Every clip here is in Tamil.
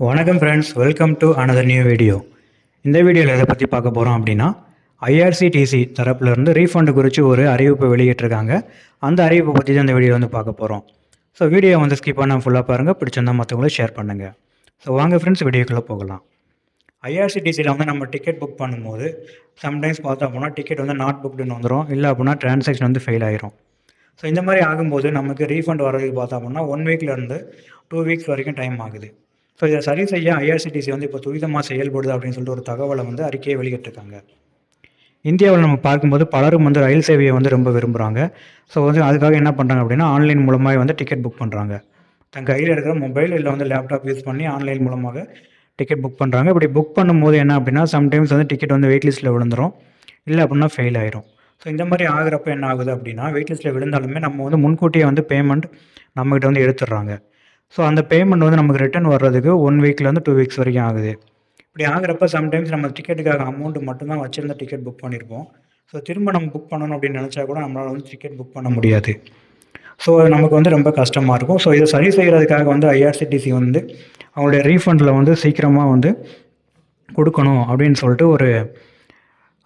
வணக்கம் friends, welcome to another new video. இந்த வீடியோவில் எதை பற்றி பார்க்க போகிறோம் அப்படின்னா, ஐஆர்சிடிசி தரப்புலேருந்து ரீஃபண்டு குறித்து ஒரு அறிவிப்பு வெளியிட்டிருக்காங்க. அந்த அறிவிப்பை பற்றி தான் இந்த வீடியோ வந்து பார்க்க போகிறோம். ஸோ வீடியோ வந்து ஸ்கிப் பண்ணால் ஃபுல்லாக பாருங்கள், பிடிச்சிருந்தால் மற்றவங்களும் ஷேர் பண்ணுங்கள். ஸோ வாங்க ஃப்ரெண்ட்ஸ், வீடியோக்குள்ளே போகலாம். ஐஆர்சிடிசியில் வந்து நம்ம டிக்கெட் புக் பண்ணும்போது சம்டைம்ஸ் பார்த்தோம் அப்படின்னா டிக்கெட் வந்து நாட் புக்டுன்னு வந்துடும், இல்லை அப்படின்னா டிரான்சாக்ஷன் வந்து ஃபெயில் ஆயிரும். ஸோ இந்த மாதிரி ஆகும்போது நமக்கு ரீஃபண்ட் வர்றதுக்கு பார்த்தோம் அப்படின்னா 1 வீக்லேருந்து 2 வீக்ஸ் வரைக்கும் டைம் ஆகுது. ஸோ இதை சரி செய்ய ஐஆர்சிடிசி வந்து இப்போ துரிதமாக செயல்படுது அப்படின்னு சொல்லிட்டு ஒரு தகவலை வந்து அறிக்கையை வெளியிட்டிருக்காங்க. இந்தியாவில் நம்ம பார்க்கும்போது பலரும் வந்து ரயில் சேவையை வந்து ரொம்ப விரும்புகிறாங்க. ஸோ வந்து அதுக்காக என்ன பண்ணுறாங்க அப்படின்னா ஆன்லைன் மூலமாக வந்து டிக்கெட் புக் பண்ணுறாங்க. தன் கையில் இருக்கிற மொபைல் இல்லை வந்து லேப்டாப் யூஸ் பண்ணி ஆன்லைன் மூலமாக டிக்கெட் புக் பண்ணுறாங்க. இப்படி புக் பண்ணும்போது என்ன அப்படின்னா சம்டைம்ஸ் வந்து டிக்கெட் வந்து வெயிட் லிஸ்ட்டில் விழுந்துடும், இல்லை அப்படின்னா ஃபெயில் ஆயிரும். ஸோ இந்த மாதிரி ஆகிறப்ப என்ன ஆகுது அப்படின்னா வெயிட் லிஸ்ட்டில் விழுந்தாலுமே நம்ம வந்து முன்கூட்டியே வந்து பேமெண்ட் நம்மகிட்ட வந்து எடுத்துடுறாங்க. ஸோ அந்த பேமெண்ட் வந்து நமக்கு ரிட்டர்ன் வர்றதுக்கு 1 வீக்லேருந்து 2 வீக்ஸ் வரைக்கும் ஆகுது. இப்படி ஆகிறப்ப சம்டைம்ஸ் நம்ம டிக்கெட்டுக்காக அமௌண்ட்டு மட்டும்தான் வச்சுருந்த டிக்கெட் புக் பண்ணியிருப்போம். ஸோ திரும்ப நம்ம புக் பண்ணணும் அப்படின்னு நினச்சா கூட நம்மளால் வந்து டிக்கெட் புக் பண்ண முடியாது. ஸோ நமக்கு வந்து ரொம்ப கஷ்டமாக இருக்கும். ஸோ இதை சரி செய்கிறதுக்காக வந்து ஐஆர்சிடிசி வந்து அவங்களுடைய ரீஃபண்டில் வந்து சீக்கிரமாக வந்து கொடுக்கணும் அப்படின்னு சொல்லிட்டு ஒரு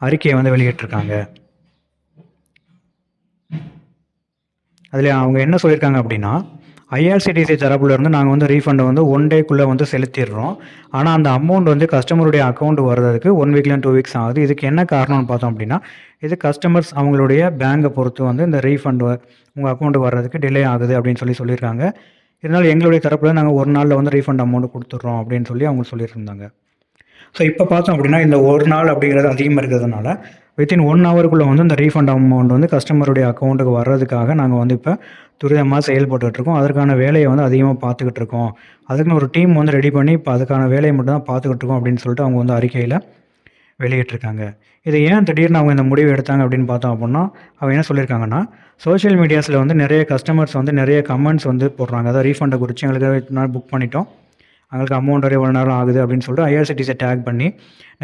அறிக்கையை வந்து வெளியிட்டிருக்காங்க. அதில் அவங்க என்ன சொல்லியிருக்காங்க அப்படின்னா, ஐஆர்சிடிசி தரப்புலேருந்து நாங்கள் வந்து ரீஃபண்டை வந்து 1 டேக்குள்ளே வந்து செலுத்திடுறோம். ஆனால் அந்த அமௌண்ட் வந்து கஸ்டமருடைய அக்கௌண்ட் வர்றதுக்கு 1 வீக்லேருந்து 2 வீக்ஸ் ஆகுது. இதுக்கு என்ன காரணம்னு பார்த்தோம் அப்படின்னா, இது கஸ்டமர்ஸ் அவங்களுடைய பேங்கை பொறுத்து வந்து இந்த ரீஃபண்ட் உங்கள் அக்கௌண்ட்டுக்கு வர்றதுக்கு டிலே ஆகுது அப்படின்னு சொல்லியிருக்காங்க. இருந்தாலும் எங்களுடைய தரப்பில் நாங்கள் 1 நாளில் வந்து ரீஃபண்ட் அமௌண்ட் கொடுத்துட்றோம் அப்படின்னு சொல்லி அவங்க சொல்லியிருந்தாங்க. ஸோ இப்போ பார்த்தோம் அப்படின்னா இந்த 1 நாள் அப்படிங்கிறது அதிகமாக இருக்கிறதுனால வித்தின் 1 ஹவருக்குள்ளே வந்து இந்த ரீஃபண்ட் அமௌண்ட் வந்து கஸ்டமருடைய அக்கௌண்ட்டுக்கு வர்றதுக்காக நாங்கள் வந்து இப்போ துரிதமாக செயல்பட்டுருக்கோம். அதற்கான வேலையை வந்து அதிகமாக பார்த்துக்கிட்டு இருக்கோம். அதுக்குன்னு ஒரு டீம் வந்து ரெடி பண்ணி இப்போ அதுக்கான வேலையை மட்டும் தான் பார்த்துக்கிட்டு இருக்கோம் அப்படின்னு சொல்லிட்டு அவங்க வந்து அறிக்கையில் வெளியிட்டிருக்காங்க. இது ஏன் திடீர்னு அவங்க இந்த முடிவு எடுத்தாங்க அப்படின்னு பார்த்தோம் அப்படின்னா, அவங்க என்ன சொல்லியிருக்காங்கன்னா, சோஷியல் மீடியாஸில் வந்து நிறைய கஸ்டமர்ஸ் வந்து நிறைய கமெண்ட்ஸ் வந்து போடுறாங்க. அதாவது ரீஃபண்டை குறித்து எங்களுக்கு இத்தனை நாள் புக் பண்ணிட்டோம், எங்களுக்கு அமௌண்ட் வரைய 1 நேரம் ஆகுது அப்படின்னு சொல்லிட்டு ஐஆர்சிடிசியை டேக் பண்ணி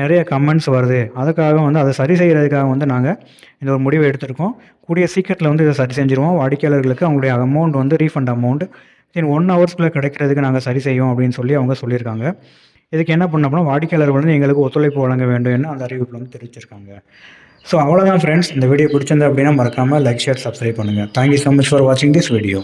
நிறைய கமெண்ட்ஸ் வருது. அதுக்காக வந்து அதை சரி செய்கிறதுக்காக வந்து நாங்கள் இந்த ஒரு முடிவை எடுத்திருக்கோம். கூடிய சீக்கிரத்தில் வந்து இதை சரி செஞ்சுருவோம். வாடிக்கையாளர்களுக்கு அவங்களுடைய அமௌண்ட் வந்து ரீஃபண்ட் அமௌண்ட் வித்தின் 1 ஹவர்ஸ்க்குள்ளே கிடைக்கிறதுக்கு நாங்கள் சரி செய்வோம் அப்படின்னு சொல்லி அவங்க சொல்லியிருக்காங்க. இதுக்கு என்ன பண்ணோம்னா வாடிக்கையாளர்கள் வந்து எங்களுக்கு ஒத்துழைப்பு வழங்க வேண்டும் என்று அந்த அறிவிப்பில் வந்து தெரிவிச்சிருக்காங்க. ஸோ அவ்வளோதான் ஃப்ரெண்ட்ஸ், இந்த வீடியோ பிடிச்சிருந்தது அப்படின்னா மறக்காமல் லைக், ஷேர், சப்ஸ்கிரைப் பண்ணுங்கள். தேங்க்யூ ஸோ மச் ஃபார் வாட்சிங் திஸ் வீடியோ.